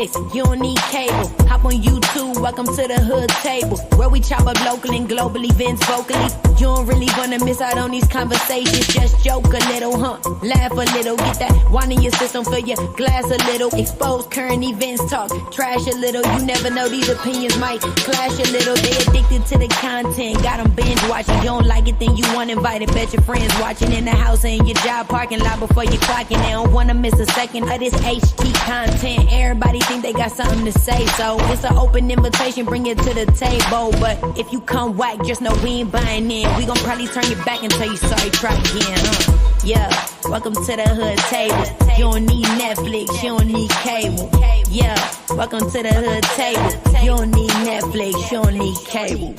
Netflix, you don't need cable. Hop on YouTube, welcome to the hood table, where we chop up local and global events vocally. You don't really wanna miss out on these conversations. Just joke a little, laugh a little, get that wine in your system, fill your glass a little. Expose current events, talk trash a little. You never know, these opinions might clash a little. They addicted to the content, got them binge watching. You don't like it, then you want invited. Bet your friends watching in the house and your job parking lot before you clocking. They don't wanna miss a second of this HD content. Everybody think they got something to say, so it's an open invitation, bring it to the table. But if you come whack, just know we ain't buying in. We gon' probably turn you back and tell you sorry, try again, Yeah, welcome to the hood table. You don't need Netflix, you don't need cable. Yeah, welcome to the hood table. You don't need Netflix, you don't need cable.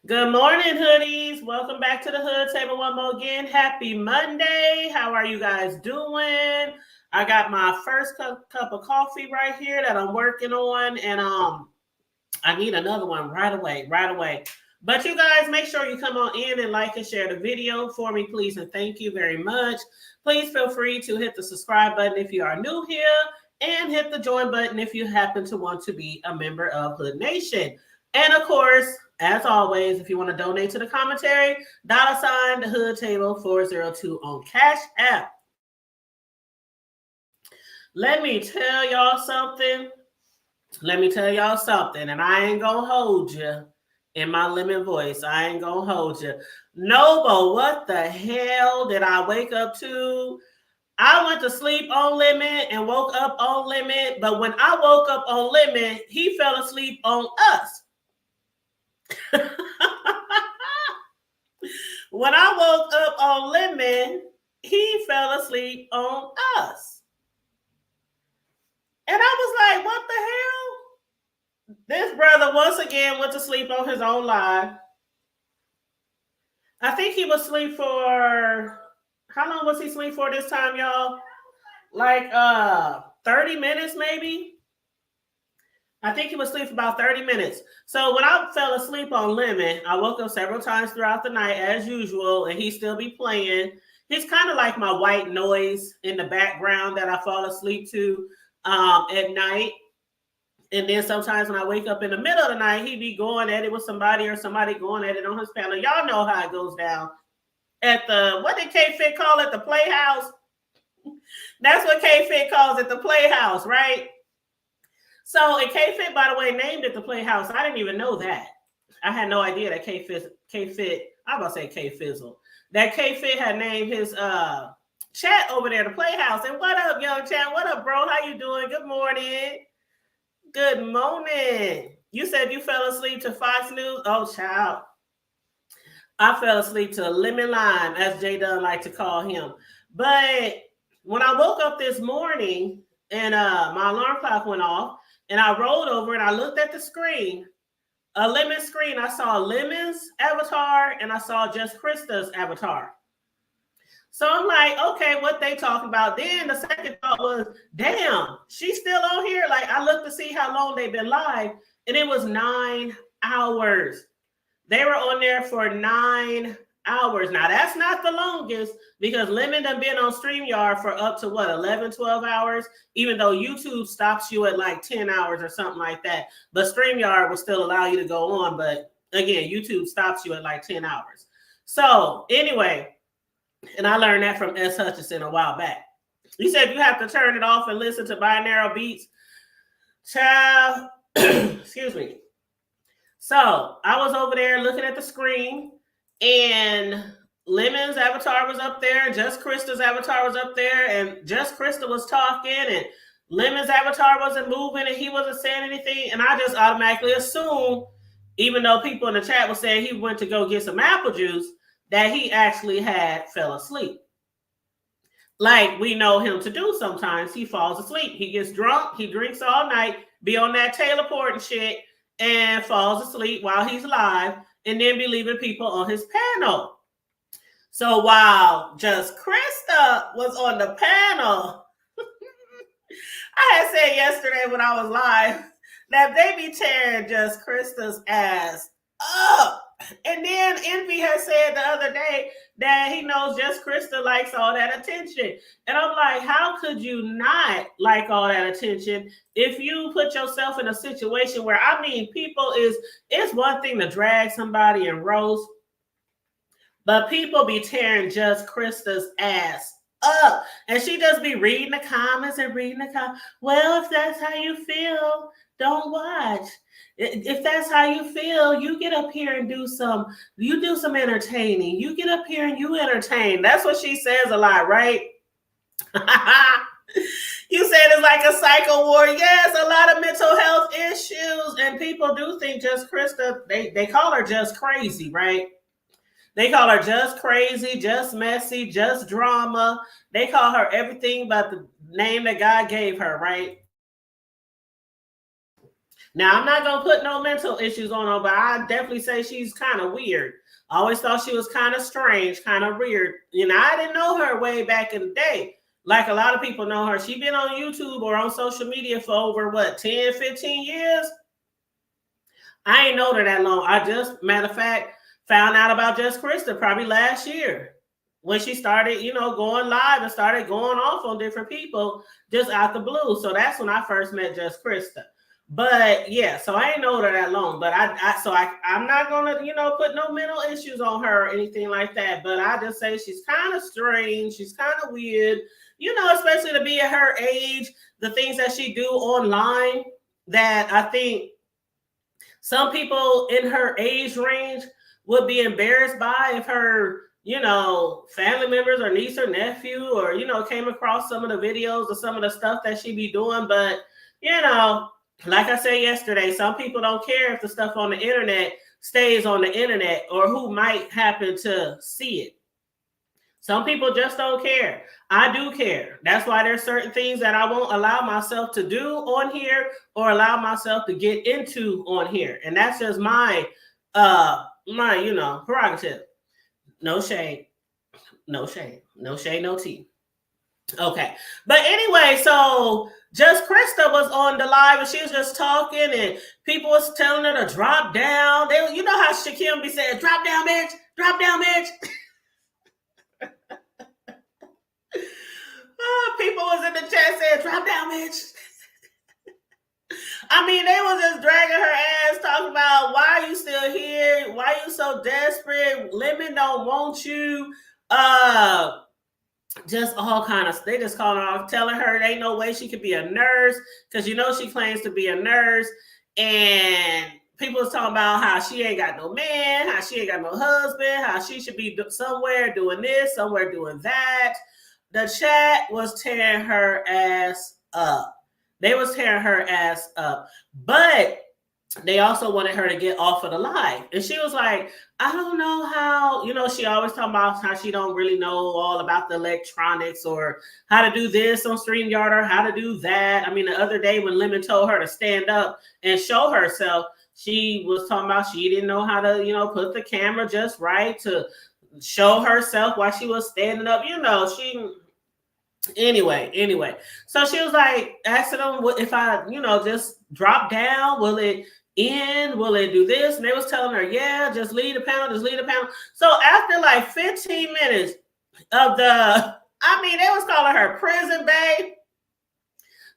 Good morning, hoodies. Welcome back to the Hood Table one more again. Happy Monday. How are you guys doing? I got my first cup of coffee right here that I'm working on, and I need another one right away. But you guys, make sure you come on in and like and share the video for me, please, and thank you very much. Please feel free to hit the subscribe button if you are new here, and hit the join button if you happen to want to be a member of Hood Nation. And of course, as always, if you want to donate to the commentary, $, the Hood Table 402 on Cash App. Let me tell y'all something. And I ain't gonna hold you in my lemon voice. I ain't gonna hold you. Noble, what the hell did I wake up to? I went to sleep on Lemon and woke up on Lemon, but when I woke up on Lemon, he fell asleep on us. When I woke up on Lemon, he fell asleep on us. And I was like, what the hell? This brother once again went to sleep on his own live. I think he was asleep for, how long was he asleep for this time, y'all? Like 30 minutes maybe? I think he was asleep for about 30 minutes. So when I fell asleep on Lemon, I woke up several times throughout the night as usual, and he still be playing. He's kind of like my white noise in the background that I fall asleep to at night. And then sometimes when I wake up in the middle of the night, he be going at it with somebody or somebody going at it on his panel. Y'all know how it goes down at the, what did K-Fit call it? The Playhouse? That's what K-Fit calls it, the Playhouse, right? So, and K-Fit, by the way, named it the Playhouse. I didn't even know that. I had no idea that K-Fit, I'm about to say K-Fizzle, that K-Fit had named his chat over there the Playhouse. And what up, young chat? What up, bro? How you doing? Good morning. Good morning. You said you fell asleep to Fox News? Oh, child. I fell asleep to Lemon Lime, as Jay Dunn like to call him. But when I woke up this morning and my alarm clock went off, and I rolled over and I looked at the screen, a Lemon screen. I saw Lemon's avatar and I saw Just Krista's avatar. So I'm like, okay, what they talking about? Then the second thought was, damn, she's still on here. Like, I looked to see how long they've been live, and it was 9 hours. They were on there for 9 hours. Now, that's not the longest, because Lemon done been on StreamYard for up to, 11, 12 hours, even though YouTube stops you at like 10 hours or something like that. But StreamYard will still allow you to go on. But again, YouTube stops you at like 10 hours. So anyway, and I learned that from S. Hutchinson a while back. He said you have to turn it off and listen to binaural beats. Child, excuse me. So I was over there looking at the screen, and Lemon's avatar was up there, Just Krista's avatar was up there, and Just Krista was talking, and Lemon's avatar wasn't moving, and he wasn't saying anything. And I just automatically assumed, even though people in the chat were saying he went to go get some apple juice, that he actually fell asleep. Like we know him to do sometimes. He falls asleep. He gets drunk. He drinks all night, be on that Taylor Port and shit, and falls asleep while he's live, and then be leaving people on his panel. So while Just Krista was on the panel, I had said yesterday when I was live that they be tearing Just Krista's ass up. And then Envy has said the other day that he knows Just Krista likes all that attention. And I'm like, how could you not like all that attention if you put yourself in a situation where, I mean, it's one thing to drag somebody and roast, but people be tearing Just Krista's ass up. And she just be reading the comments and reading the comments. Well, if that's how you feel, don't watch. If that's how you feel, you get up here and do some entertaining. You get up here and you entertain. That's what she says a lot, right? You said it's like a psycho war. Yes, a lot of mental health issues. And people do think Just Krista, they call her just crazy, right? They call her just crazy, just messy, just drama. They call her everything but the name that God gave her, right? Now, I'm not going to put no mental issues on her, but I definitely say she's kind of weird. I always thought she was kind of strange, kind of weird. You know, I didn't know her way back in the day. Like a lot of people know her. She's been on YouTube or on social media for over, 10, 15 years? I ain't known her that long. I just, matter of fact, found out about Just Krista probably last year when she started, going live and started going off on different people just out the blue. So that's when I first met Just Krista. But yeah, so I ain't known her that long. But I'm not gonna, put no mental issues on her or anything like that. But I just say she's kind of strange. She's kind of weird, especially to be at her age. The things that she do online that I think some people in her age range would be embarrassed by if her, family members or niece or nephew or, came across some of the videos or some of the stuff that she be doing. But, like I said yesterday, some people don't care if the stuff on the internet stays on the internet or who might happen to see it. Some people just don't care. I do care. That's why there's certain things that I won't allow myself to do on here or allow myself to get into on here. And that's just my prerogative. No shade, no tea. Okay. But anyway, so Just Krista was on the live and she was just talking and people was telling her to drop down. You know how Shaquille be saying, drop down, bitch, drop down, bitch. People was in the chat saying, drop down, bitch. I mean, they was just dragging her ass, talking about why are you still here? Why are you so desperate? Lemon don't want you. Just all kind of, they just calling her off, telling her there ain't no way she could be a nurse because she claims to be a nurse. And people was talking about how she ain't got no man, how she ain't got no husband, how she should be somewhere doing this, somewhere doing that. The chat was tearing her ass up. They was tearing her ass up. But they also wanted her to get off of the live. And she was like, I don't know how, she always talking about how she don't really know all about the electronics or how to do this on StreamYard or how to do that. I mean, the other day when Lemon told her to stand up and show herself, she was talking about she didn't know how to, put the camera just right to show herself while she was standing up. Anyway. So she was like, asking them if I, just drop down, will it end? Will it do this? And they was telling her, yeah, just leave the panel. So after like 15 minutes of they was calling her Prison Bae.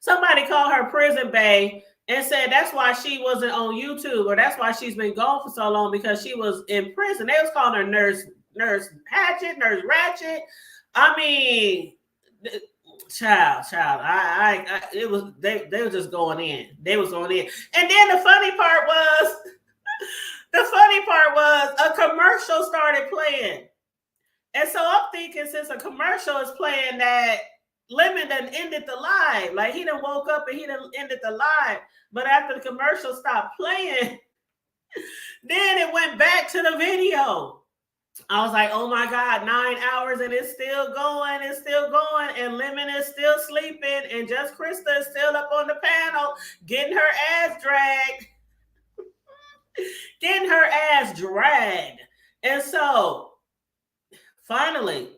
Somebody called her Prison Bae and said that's why she wasn't on YouTube or that's why she's been gone for so long because she was in prison. They was calling her Nurse Hatchet, Nurse Ratchet. I mean, child. It was they were just going in. They was going in. And then the funny part was a commercial started playing. And so I'm thinking since a commercial is playing that Lemon done ended the live. Like he done woke up and he done ended the live. But after the commercial stopped playing, then it went back to the video. I was like, oh my God, 9 hours and it's still going. And Lemon is still sleeping. And Just Krista is still up on the panel getting her ass dragged. And so finally,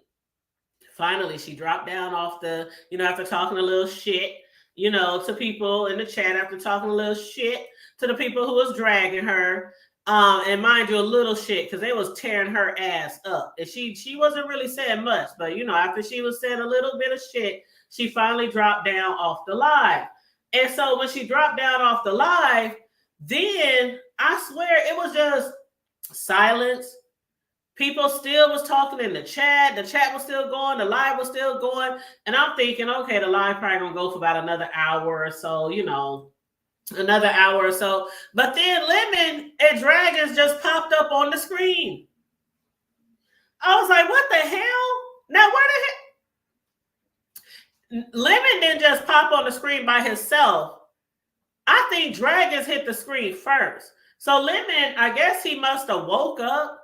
she dropped down off the, after talking a little shit, to people in the chat after talking a little shit to the people who was dragging her. And mind you, a little shit because they was tearing her ass up. And she wasn't really saying much, but after she was saying a little bit of shit, she finally dropped down off the live. And so when she dropped down off the live, then I swear it was just silence. People still was talking in the chat. The chat was still going. The live was still going. And I'm thinking, okay, the live probably gonna go for about another hour or so, another hour or so. But then Lemon and Dragons just popped up on the screen. I was like, what the hell? Now, where the heck? Lemon didn't just pop on the screen by himself. I think Dragons hit the screen first. So Lemon, I guess he must have woke up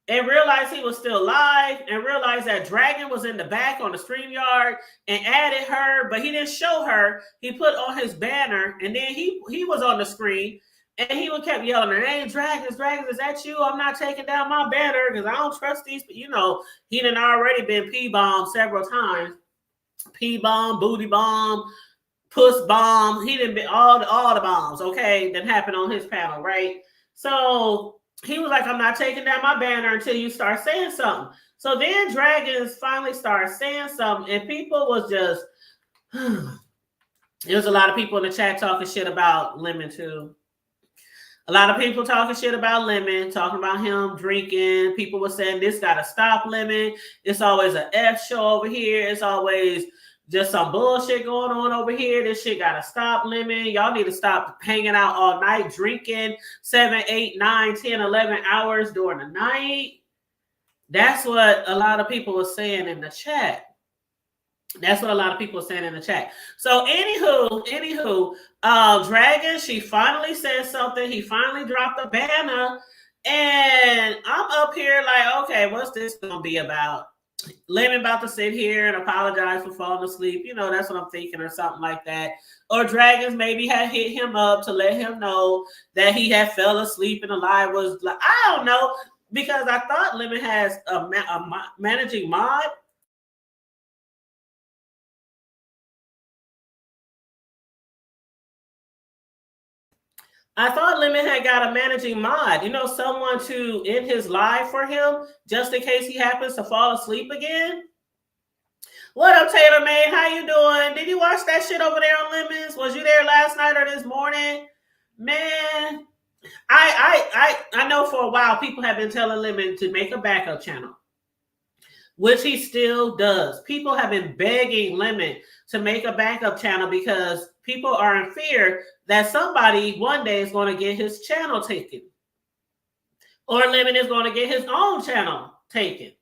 and realized he was still live and realized that Dragon was in the back on the StreamYard and added her, but he didn't show her. He put on his banner and then he was on the screen and he kept yelling her, hey, Dragons, is that you? I'm not taking down my banner because I don't trust these. He done already been P-bombed several times. P-bomb, booty bomb, puss bomb. He done been all the bombs, okay, that happened on his panel, right? So he was like, I'm not taking down my banner until you start saying something. So then Dragons finally started saying something, and people was just, there was a lot of people in the chat talking shit about Lemon too. A lot of people talking shit about Lemon, talking about him drinking. People were saying, this got to stop, Lemon. It's always an F show over here. It's always just some bullshit going on over here. This shit got to stop, Lemon. Y'all need to stop hanging out all night, drinking 7, 8, 9, 10, 11 hours during the night. That's what a lot of people were saying in the chat. So anywho, Dragon, she finally said something. He finally dropped a banner. And I'm up here like, okay, what's this going to be about? Lemon about to sit here and apologize for falling asleep. That's what I'm thinking, or something like that. Or Dragons maybe had hit him up to let him know that he had fell asleep and the live was like, I don't know, because I thought Lemon has a managing mod. I thought Lemon had got a managing mod, someone to end his live for him, just in case he happens to fall asleep again. What up, Taylor May? How you doing? Did you watch that shit over there on Lemons? Was you there last night or this morning? Man, I know for a while people have been telling Lemon to make a backup channel, which he still does. People have been begging Lemon to make a backup channel because people are in fear that somebody one day is going to get his channel taken. Or Lemon is going to get his own channel taken.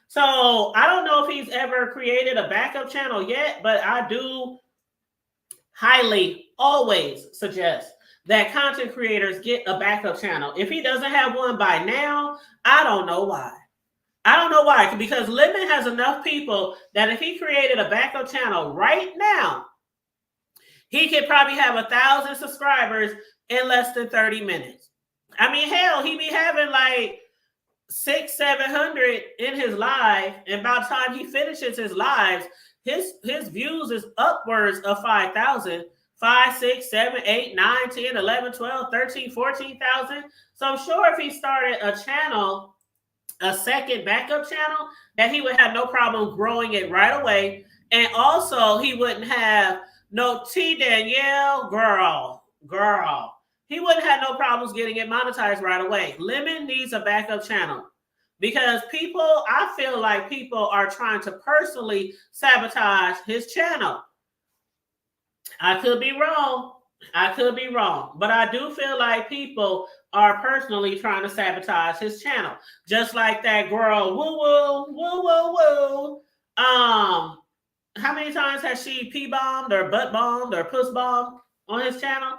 So I don't know if he's ever created a backup channel yet, but I do highly always suggest that content creators get a backup channel. If he doesn't have one by now, I don't know why. Because Lemon has enough people that if he created a backup channel right now, he could probably have 1,000 subscribers in less than 30 minutes. I mean, hell, he be having like 600-700 in his live, and by the time he finishes his lives, his views is upwards of 5,000. 5, 6, 7, 8, 9, 10, 11, 12, 13, 14,000. So I'm sure if he started a channel, a second backup channel, that he would have no problem growing it right away. And also he wouldn't have no T Danielle, girl. He wouldn't have no problems getting it monetized right away. Lemon needs a backup channel because I feel like people are trying to personally sabotage his channel. I could be wrong, but I do feel like people are personally trying to sabotage his channel. Just like that girl, woo. How many times has she P-bombed or butt-bombed or puss-bombed on his channel?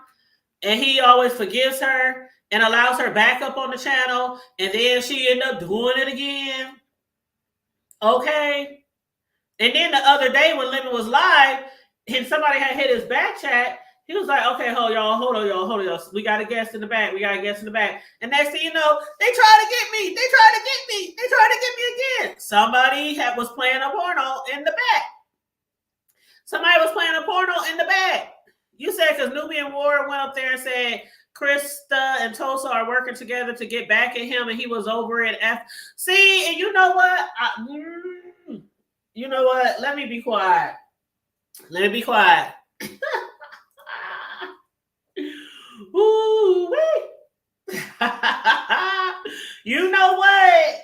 And he always forgives her and allows her back up on the channel, and then she end up doing it again. Okay. And then the other day when Lemon was live, and somebody had hit his back chat, he was like, okay, hold on, y'all. We got a guest in the back. And next thing you know, they tried to get me. They tried to get me again. Somebody was playing a porno in the back. Somebody was playing a porno in the back. You said because Nubian Ward went up there and said Krista and Tulsa are working together to get back at him, and he was over it. See, and you know what? You know what? Let me be quiet. Let me be quiet. Ooh, wee. You know what?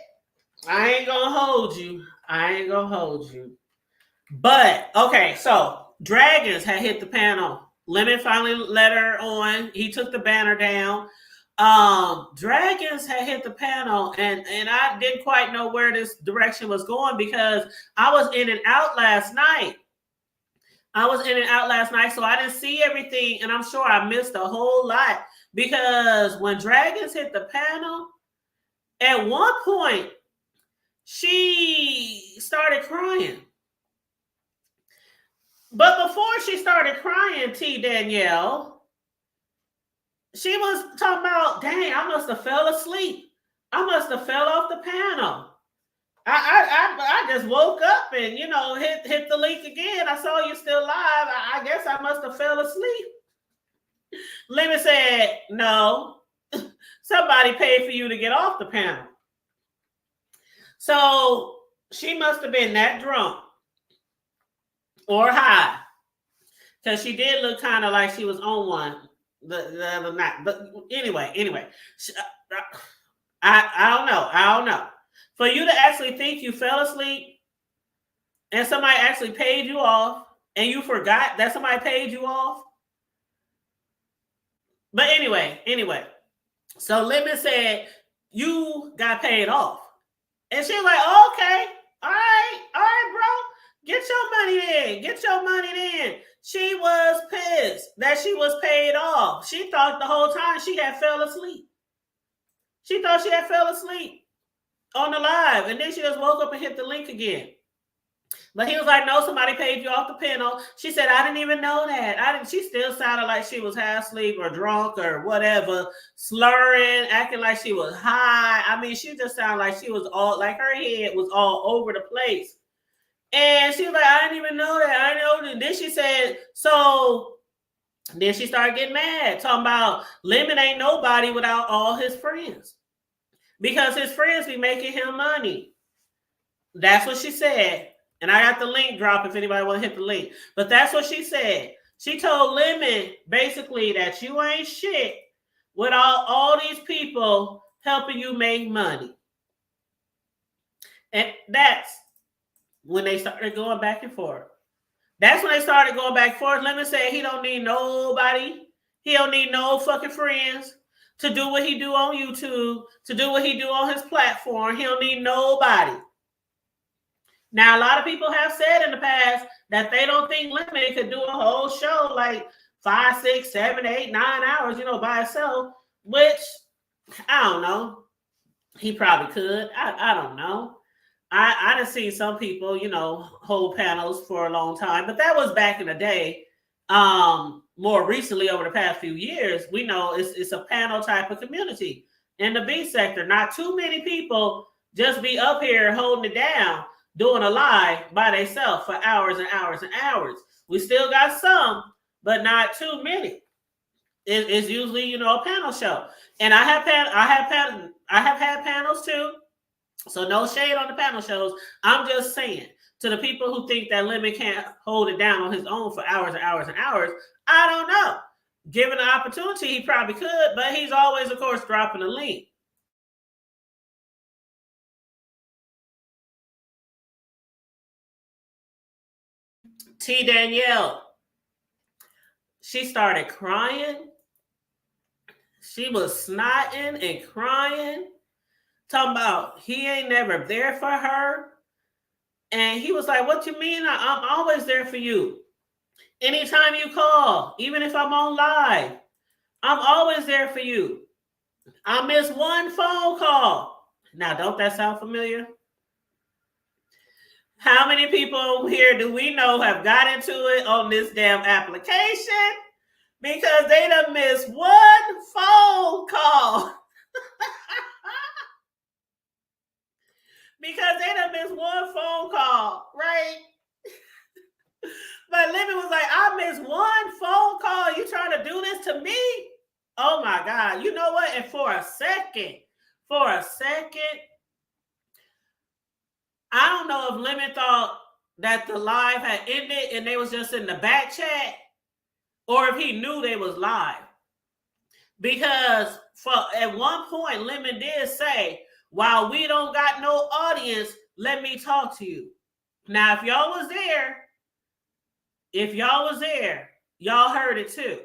I ain't gonna hold you. I ain't gonna hold you. But okay, so Dragons had hit the panel. Lemon finally let her on. He took the banner down. Dragons had hit the panel, and I didn't quite know where this direction was going because I was in and out last night. So I didn't see everything, and I'm sure I missed a whole lot because when Dragons hit the panel, at one point, she started crying. But before she started crying, T. Danielle, she was talking about, dang, I must have fell asleep. I must have fell off the panel. I just woke up and, hit the link again. I saw you still live. I guess I must have fell asleep. Lemon said, no, somebody paid for you to get off the panel. So she must have been that drunk or high, because she did look kind of like she was on one the other night. But anyway, I don't know. For you to actually think you fell asleep and somebody actually paid you off and you forgot that somebody paid you off. But anyway, so Lemon said you got paid off. And she was like, okay, all right, bro. Get your money in. She was pissed that she was paid off. She thought the whole time she had fell asleep. She thought she had fell asleep on the live, and then she just woke up and hit the link again. But he was like, no, somebody paid you off the panel. She said, I didn't even know that. She still sounded like she was half asleep or drunk or whatever, slurring, acting like she was high. I mean, she just sounded like she was all, like her head was all over the place. And she was like, I didn't even know that. I know that. Then she said, so then she started getting mad, talking about Lemon ain't nobody without all his friends. Because his friends be making him money. That's what she said. And I got the link drop if anybody want to hit the link. But that's what she said. She told Lemon basically that you ain't shit without all these people helping you make money. And that's when they started going back and forth. Lemon said he don't need nobody. He don't need no fucking friends to do what he do on YouTube, to do what he do on his platform. He don't need nobody. Now, a lot of people have said in the past that they don't think Lemon could do a whole show like 5, 6, 7, 8, 9 hours, by itself, which I don't know. He probably could. I don't know. I done seen some people, hold panels for a long time, but that was back in the day. More recently, over the past few years, we know it's a panel type of community in the B sector. Not too many people just be up here holding it down, doing a live by themselves for hours and hours and hours. We still got some, but not too many. It's usually, a panel show. And I have had panels too. So no shade on the panel shows. I'm just saying, to the people who think that Lemon can't hold it down on his own for hours and hours and hours, I don't know. Given the opportunity, he probably could, but he's always, of course, dropping a link. T. Danielle, she started crying. She was snotting and crying, talking about he ain't never there for her. And he was like, what you mean? I'm always there for you. Anytime you call, even if I'm on live, I'm always there for you. I miss one phone call. Now, don't that sound familiar? How many people here do we know have got into it on this damn application because they done missed one phone call? Because they done missed one phone call, right? But Lemon was like, I missed one phone call. You trying to do this to me? Oh my God. You know what? And for a second, I don't know if Lemon thought that the live had ended and they was just in the back chat, or if he knew they was live. Because at one point, Lemon did say, while we don't got no audience, let me talk to you. Now, if y'all was there, y'all heard it too.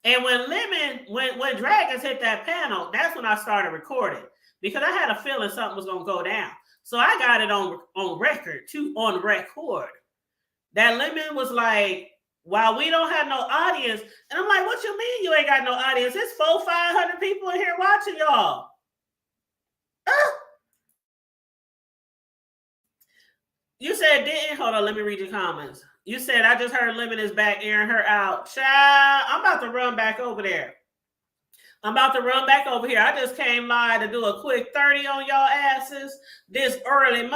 And when Dragons hit that panel, that's when I started recording, because I had a feeling something was gonna go down. So I got it on record, that Lemon was like, while we don't have no audience, and I'm like, what you mean you ain't got no audience? It's 400-500 people in here watching y'all. You said didn't. Hold on, let me read your comments. You said, I just heard Lemon is back airing her out. Child, I'm about to run back over there. I just came live to do a quick 30 on y'all asses this good early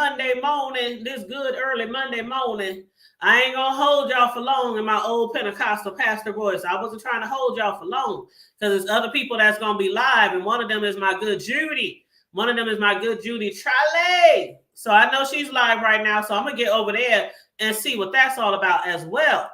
Monday morning. I ain't gonna hold y'all for long in my old Pentecostal pastor voice. I wasn't trying to hold y'all for long, because there's other people that's gonna be live, and one of them is my good Judy. Charlie. So I know she's live right now, so I'm gonna get over there and see what that's all about as well.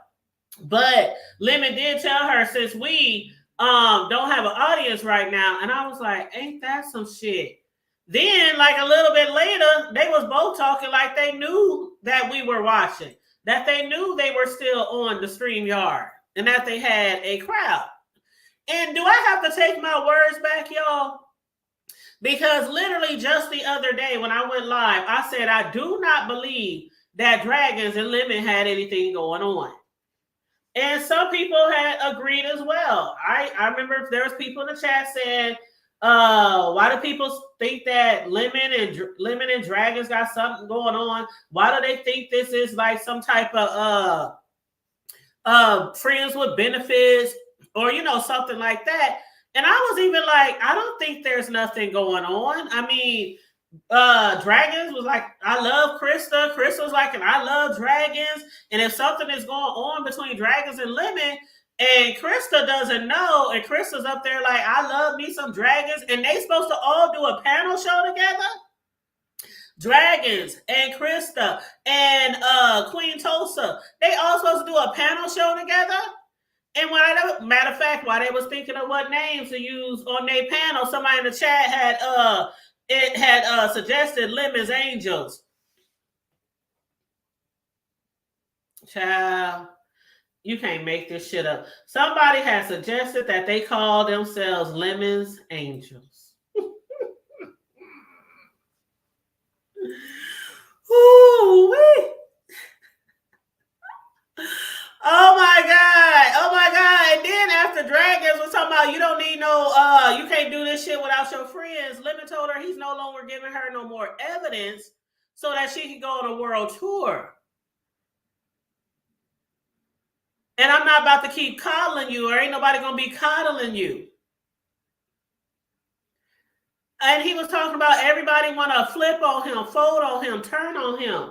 But Lemon did tell her, since we don't have an audience right now, and I was like, ain't that some shit? Then, like a little bit later, they was both talking like they knew that we were watching, that they knew they were still on the StreamYard, and that they had a crowd. And do I have to take my words back, y'all? Because literally just the other day when I went live, I said, I do not believe that Dragons and Lemon had anything going on. And some people had agreed as well. I remember there was people in the chat saying, why do people think that Lemon and Dragons got something going on? Why do they think this is like some type of friends with benefits, or, you know, something like that? And I was even like, I don't think there's nothing going on. I mean, Dragons was like, I love Krista. Krista was like, and I love Dragons. And if something is going on between Dragons and Lemon, and Krista doesn't know, and Krista's up there like, I love me some Dragons, and they supposed to all do a panel show together? Dragons and Krista and Queen Tulsa, they all supposed to do a panel show together? And matter of fact, while they was thinking of what names to use on their panel, somebody in the chat had suggested Lemon's Angels. Child, you can't make this shit up. Somebody had suggested that they call themselves Lemon's Angels. Ooh-wee. Oh my God. And then after Dragons was talking about, you don't need no, you can't do this shit without your friends, Lemon told her he's no longer giving her no more evidence so that she can go on a world tour. And I'm not about to keep coddling you, or ain't nobody gonna be coddling you. And he was talking about everybody want to flip on him, fold on him, turn on him.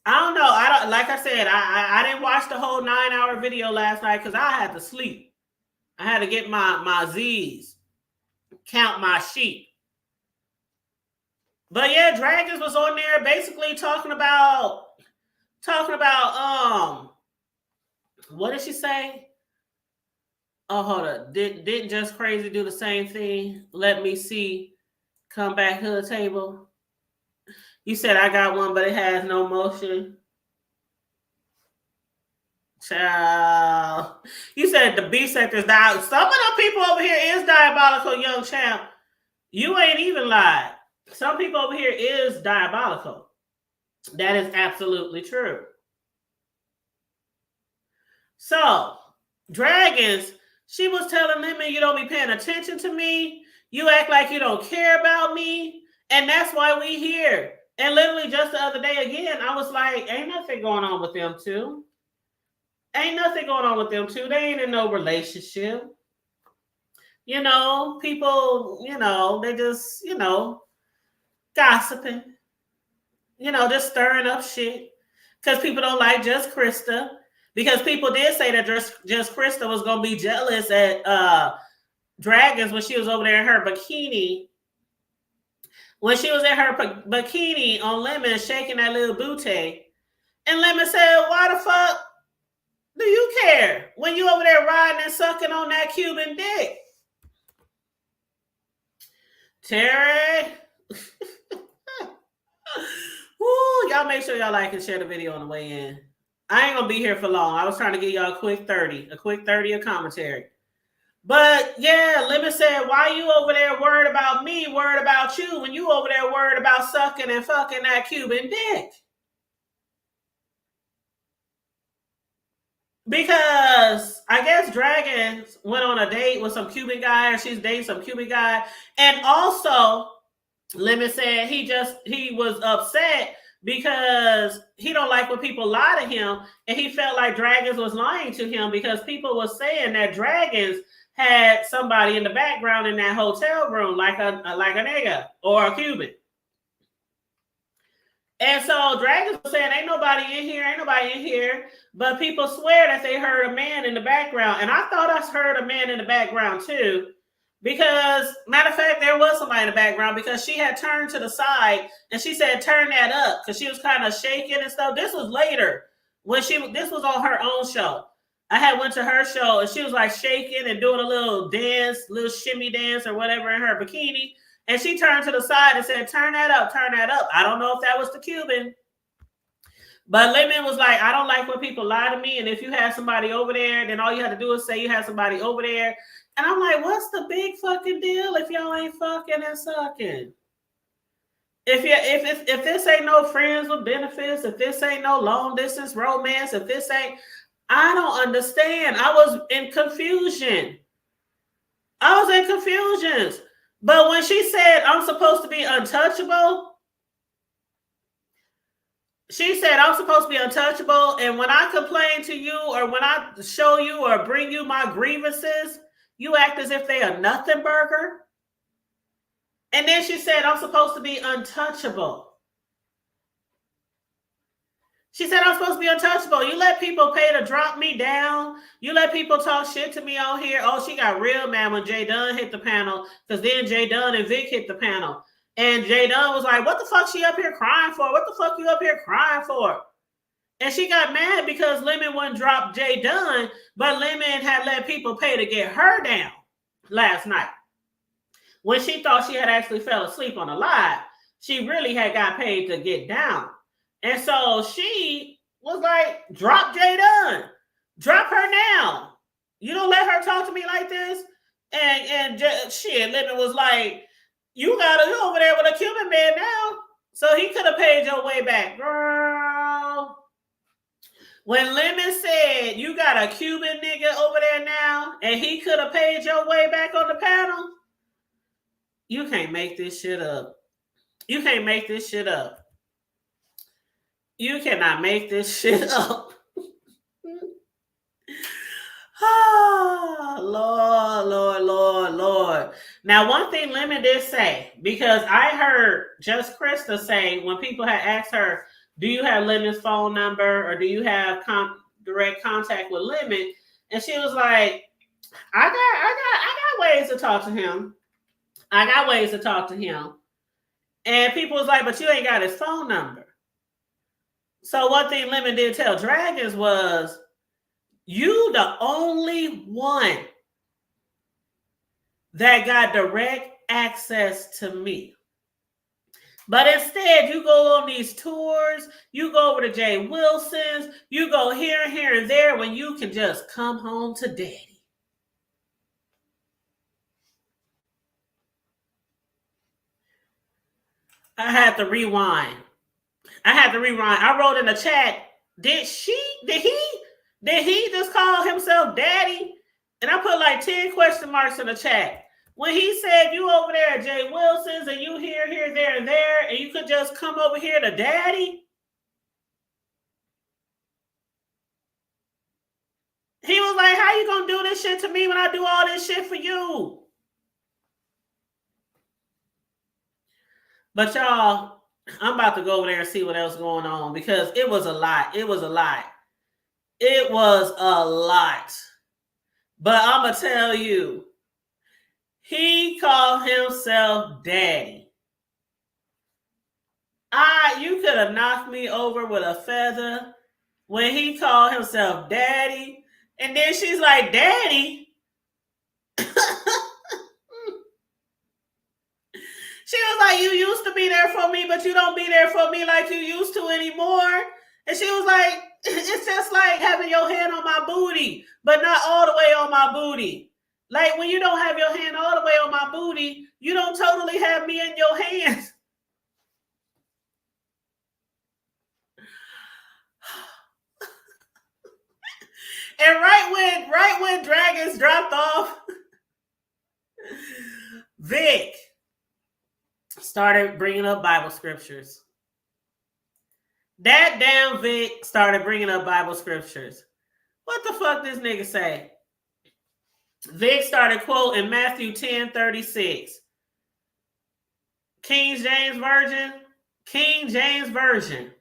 I don't know. Like I said, I didn't watch the whole 9-hour video last night because I had to sleep. I had to get my Z's, count my sheep. But yeah, Dragons was on there basically talking about what did she say? Oh, hold up. Didn't Just Crazy do the same thing? Let me see. Come back hood table. You said I got one, but it has no motion. Child. You said the B sector's diabolical. Some of them people over here is diabolical, young champ. You ain't even lied. Some people over here is diabolical. That is absolutely true. So, Dragons, she was telling Lemon, you don't be paying attention to me. You act like you don't care about me. And that's why we here. And literally just the other day again, I was like, ain't nothing going on with them two. Ain't nothing going on with them two. They ain't in no relationship. You know, people, you know, they just, you know, gossiping. just stirring up shit because people don't like Just Krista. Because people did say that Just Krista was gonna be jealous at Dragons when she was over there in her bikini. When she was in her bikini on Lemon shaking that little booty. And Lemon said, why the fuck do you care when you over there riding and sucking on that Cuban dick? Terry. Woo, y'all make sure y'all like and share the video on the way in. I ain't gonna be here for long. I was trying to give y'all a quick 30 of commentary. But yeah, Lemon said, why you over there worried about me, worried about you, when you over there worried about sucking and fucking that Cuban dick? Because I guess Dragons went on a date with some Cuban guy, or she's dating some Cuban guy. And also, Lemon said he was upset because he don't like when people lie to him, and he felt like Dragons was lying to him because people were saying that Dragons had somebody in the background in that hotel room, like a nigga or a Cuban. And so Dragons was saying, ain't nobody in here, but people swear that they heard a man in the background. And I thought I heard a man in the background too. Because, matter of fact, there was somebody in the background because she had turned to the side and she said, turn that up, because she was kind of shaking and stuff. This was later when this was on her own show. I had went to her show and she was like shaking and doing a little dance, little shimmy dance or whatever in her bikini. And she turned to the side and said, turn that up, turn that up. I don't know if that was the Cuban. But Lemon was like, I don't like when people lie to me. And if you have somebody over there, then all you have to do is say you have somebody over there. And I'm like, what's the big fucking deal if y'all ain't fucking and sucking? If this ain't no friends with benefits, if this ain't no long distance romance, if this ain't, I don't understand. I was in confusion. But when she said I'm supposed to be untouchable, and when I complain to you or when I show you or bring you my grievances, you act as if they are nothing burger. And then she said I'm supposed to be untouchable. She said I'm supposed to be untouchable. You let people pay to drop me down. You let people talk shit to me on here. Oh, she got real mad when Jay Dunn hit the panel, because then Jay Dunn and Vic hit the panel. And Jay Dunn was like, what the fuck she up here crying for? What the fuck you up here crying for? And she got mad because Lemon wouldn't drop Jay Dunn, but Lemon had let people pay to get her down last night. When she thought she had actually fell asleep on a live, she really had got paid to get down. And so she was like, drop Jay Dunn. Drop her now. You don't let her talk to me like this. And Lemon was like, you over there with a Cuban man now. So he could have paid your way back. Girl. When Lemon said you got a Cuban nigga over there now and he could have paid your way back on the panel, you can't make this shit up. You cannot make this shit up. Oh, Lord. Now, one thing Lemon did say, because I heard Just Krista say when people had asked her, do you have Lemon's phone number or do you have direct contact with Lemon? And she was like, I got ways to talk to him. And people was like, but you ain't got his phone number. So one thing Lemon did tell Dragons was, you the only one that got direct access to me. But instead, you go on these tours, you go over to Jay Wilson's, you go here and there when you can just come home to daddy. I had to rewind. I wrote in the chat, did he just call himself daddy? And I put like 10 question marks in the chat. When he said you over there at Jay Wilson's and you here, there, and there, and you could just come over here to daddy. He was like, how you gonna do this shit to me when I do all this shit for you? But y'all, I'm about to go over there and see what else going on because it was a lot. It was a lot. It was a lot. But I'm going to tell you, he called himself daddy. You could have knocked me over with a feather when he called himself daddy. And then she's like, daddy? She was like, you used to be there for me, but you don't be there for me like you used to anymore. And she was like, it's just like having your hand on my booty, but not all the way on my booty. Like when you don't have your hand all the way on my booty, you don't totally have me in your hands. And right when Dragons dropped off, Vic started bringing up Bible scriptures. That damn Vic started bringing up Bible scriptures. What the fuck this nigga say? Vic started quoting Matthew 10:36. King James Version.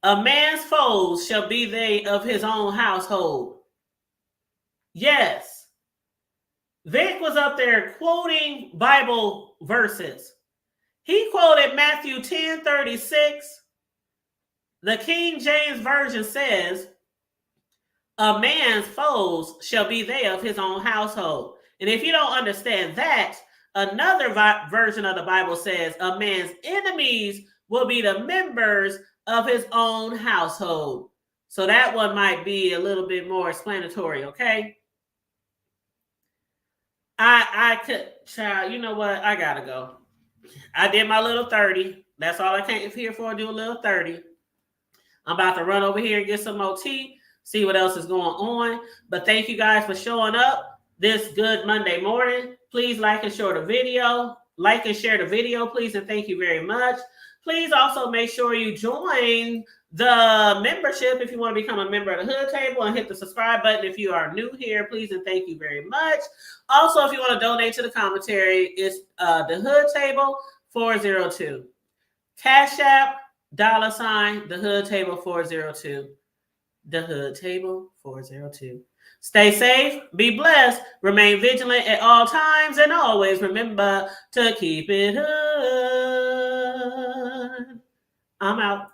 A man's foes shall be they of his own household. Yes. Vic was up there quoting Bible verses. He quoted Matthew 10:36. The King James Version says, a man's foes shall be they of his own household. And if you don't understand that, another version of the Bible says, a man's enemies will be the members of his own household. So that one might be a little bit more explanatory, okay? I could, child, you know what? I gotta go. I did my little 30. That's all I came here for, do a little 30. I'm about to run over here and get some more tea, see what else is going on. But thank you guys for showing up this good Monday morning. Please like and share the video. Like and share the video, please, and thank you very much. Please also make sure you join the membership if you want to become a member of the Hood Table, and hit the subscribe button if you are new here, please, and thank you very much. Also, if you want to donate to the commentary, it's the Hood Table 402. Cash App, $ the Hood Table 402. The Hood Table 402. Stay safe, be blessed, remain vigilant at all times, and always remember to keep it hood. I'm out.